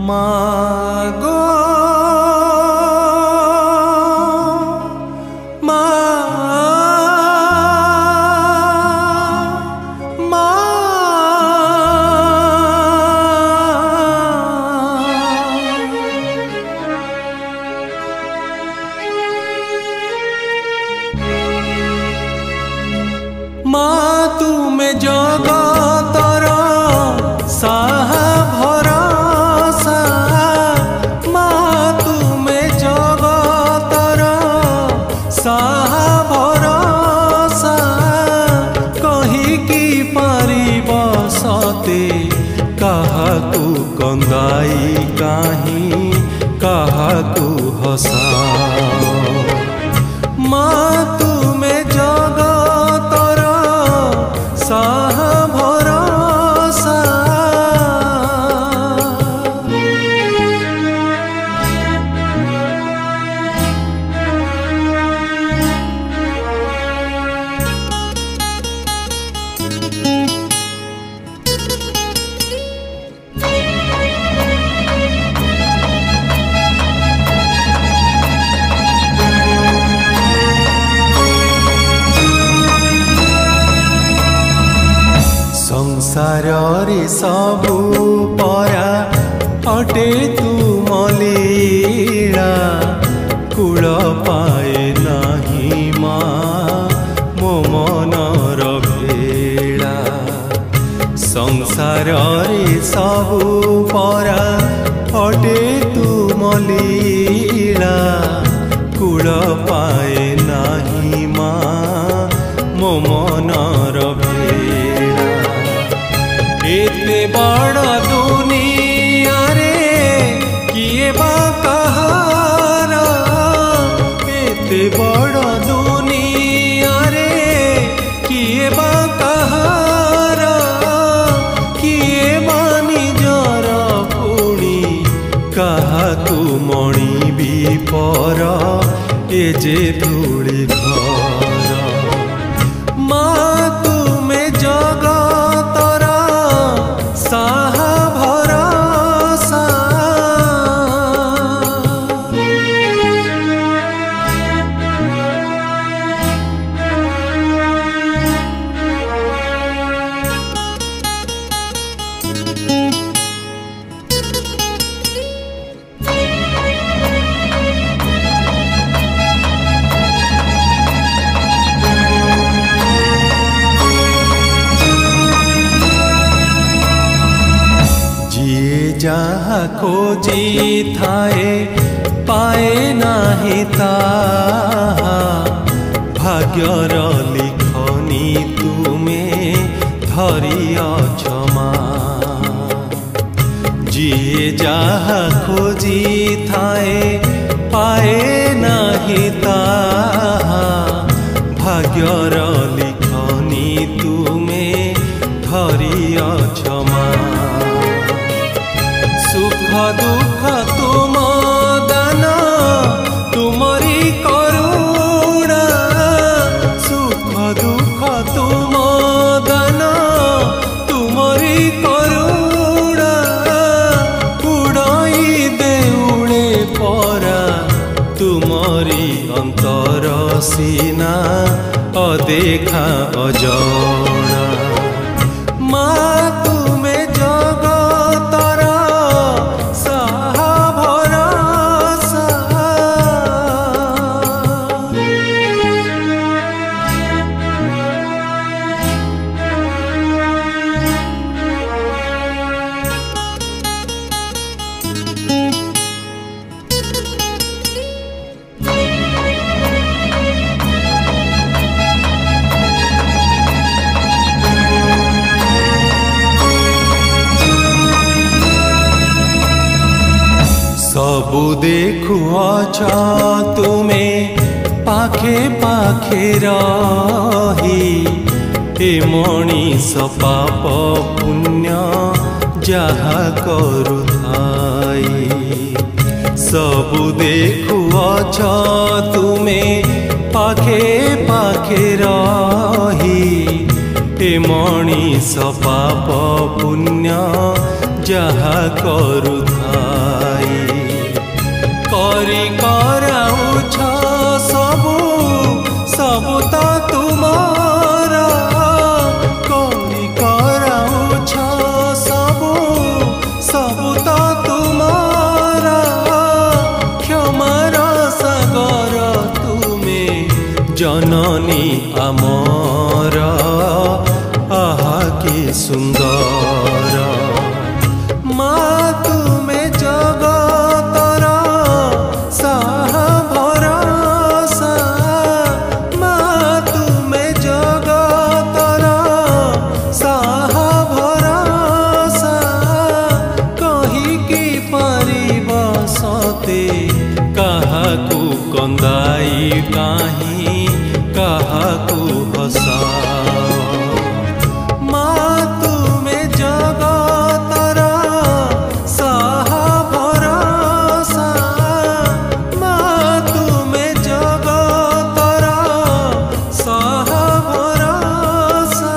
मागो तुमे जगतर साहा भरसा तुमे जगतर साहा भरसा कहिकी पारिब सते काहाकू कंदाई काहीं काहाकू हसा तुमे जगतर साहा भरसा संसार रे सबू परा अटे तुम लीला कूल पाए नहीं माँ मो मनर भेला संसार रे सबू परा अटे तुम लीला कूल पाए नहीं माँ मो मनर भेला एते बड़ दुनिया रे किए बा कहार एते बड़ दुनिया रे किए बा कहार किए बा निजर पुणी काहाकू मणि भी पर ए जे धूଳି घर माँ तुमे जगतर साहा भरसा जहाँ खोजी थाए पाए नाही ताहा भाग्यर लिखनी तुमे धरिया क्षमा जिए जहाँ खोजी थाए पाए नाही ताहा भाग्यर लिखनी तुमे धरिया क्षमा सुख दुख तुम दान तुमरी करुणा सुख दुख तुम दान तुमरी करुणा उड़ाई देउले परा तुमरी अंतर सीना अदेखा अजना माँ तुमे जगतर सबु देखुअछ तुमे पाखे पाखे रही ए मणिष पाप पुण्य जहा करुथाई सबु देखुअछ तुमे पाखे पाखे रही ए मणिष पाप पुण्य जहा करुथाई करी कराउछ सबु सबु तो तुमारा करी कराउछ सबु सबु तो तुमारा क्षमार सागर तुमे जननी आमर आहा के सुंदर माँ तुमे जगतर साहा भरोसा माँ तुमे जगतर साहा भरोसा कहिकी परिब सते काहाकू कंदाई काहीं काहाकू हसाओ माँ तुमे जगतर साहा भरोसा माँ तुमे जगतर साहा भरोसा।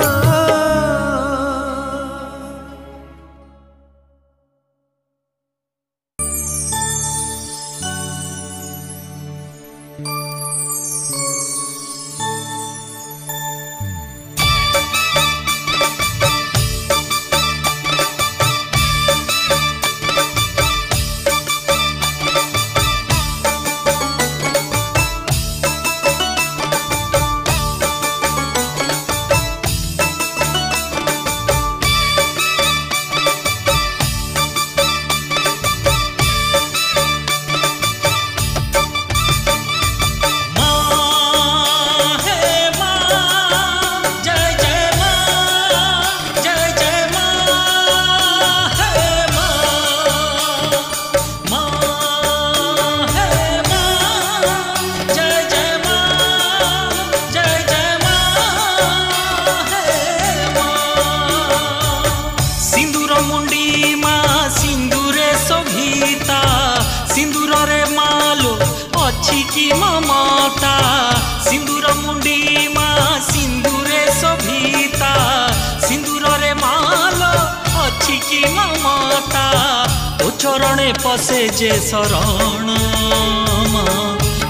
चरणे पसे जे शरण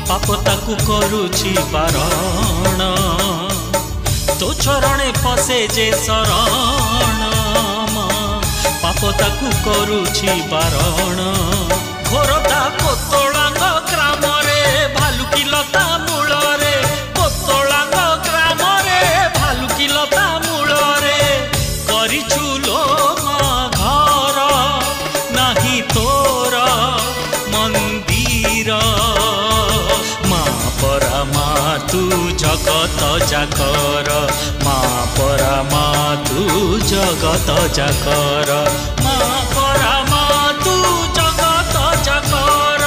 पाप ताकू करुछि बारण तो चरणे पसे जे शरण पाप ताकू करुछि बारण घोरदा कोतलांग ग्राम रे भालुकी लता मूल रे कोतलांग ग्राम रे भालुकी लता मूल रे करिछु लो घर नाही तोर मंदिर माँ परा माँ तू जगत जाकर माँ परा माँ तू जगत जाकर माँ परा माँ तू जगत जाकर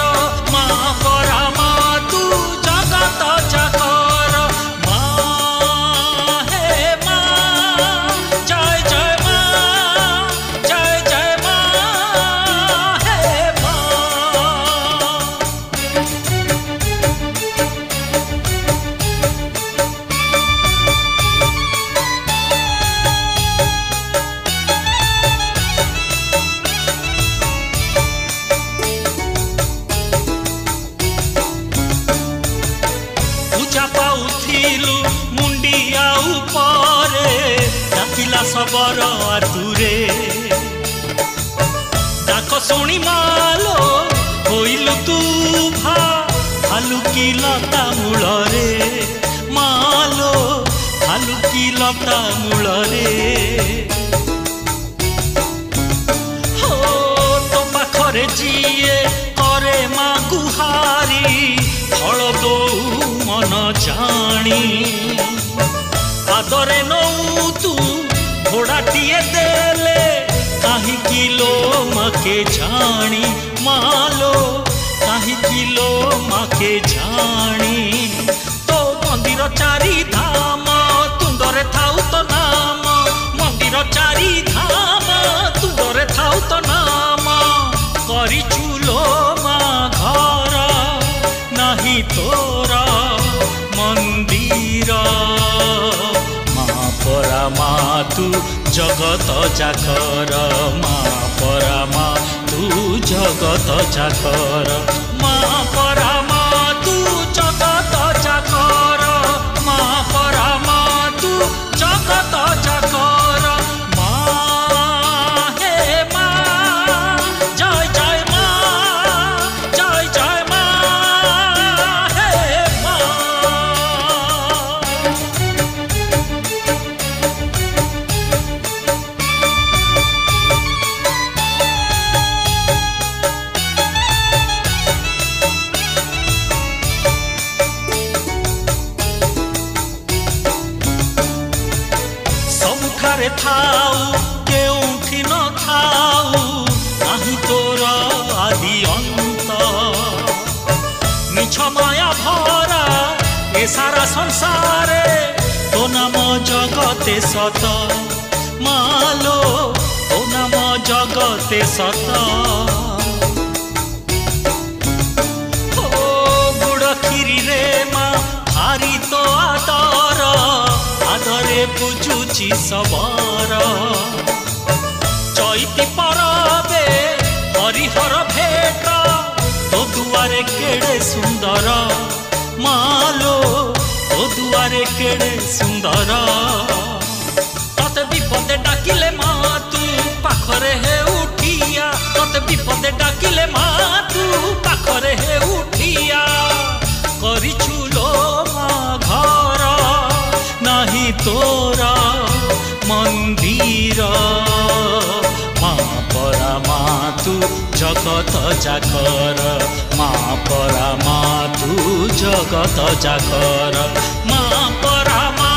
माँ परा माँ तू जगत जाकर माँ हे माँ जय जय माँ जय जय माँ हे माँ। पूजा पाउथिलु मुंडिया उपरे डाकिला सबरो आतुरे डाक शुणी मालो होइलु तू भालुकी लता मूल रे मालो भालुकी लता मूल रे हो तो पाखरे जिए करे माँ गुहारी फल दऊ मन जानी आदरे नौ तू घोड़ाटिए देले कहीं किलो मके जानी मालो कहीं किलो मके जानी तो मंदिर चारि धाम तुंदरे थाउ तो नाम मंदिर चारि धाम तुंदरे थाउ तो नाम करिछु लो माँ घर नाही तोरा मंदिर माँ परा माँ तू जगत जाकर माँ परा जगत जाकर माँ परमा तू जगत जाकर माँ परमा तू जगत जाकर माँ हे माँ जय जय माँ जय जय माँ हे माँ। ସବୁଠାରେ ଥାଉ କେଉଁଠି ନ ଥାଉ ନାହିଁ ତୋର ଆଦି ଅନ୍ତ ମିଛ ମାୟା ଭରା ଏ ସାରା ସଂସାରେ ତୋ ନାମ ଜଗତେ ସତ ମାଲୋ ତୋ ନାମ ଜଗତେ ସତ। ଗୁଡ଼ କ୍ଷୀରିରେ ମା ଭାରି ତୋ ଆଦର आदरे पूजुची सबर चैती परबे हरिहर भेट तो दुआरे केड़े सुंदर मालो तो दुआरे केड़े सुंदर तते विपदे डाकिले माँ तू पाखरे हे उठिया तते विपदे डाकिले माँ तू पाखरे हे उठिया करिछु लो माँ घर नाही तोरा मंदिर माँ परमा तू जगत जाकर माँ परमा तू जगत जाकर माँ परमा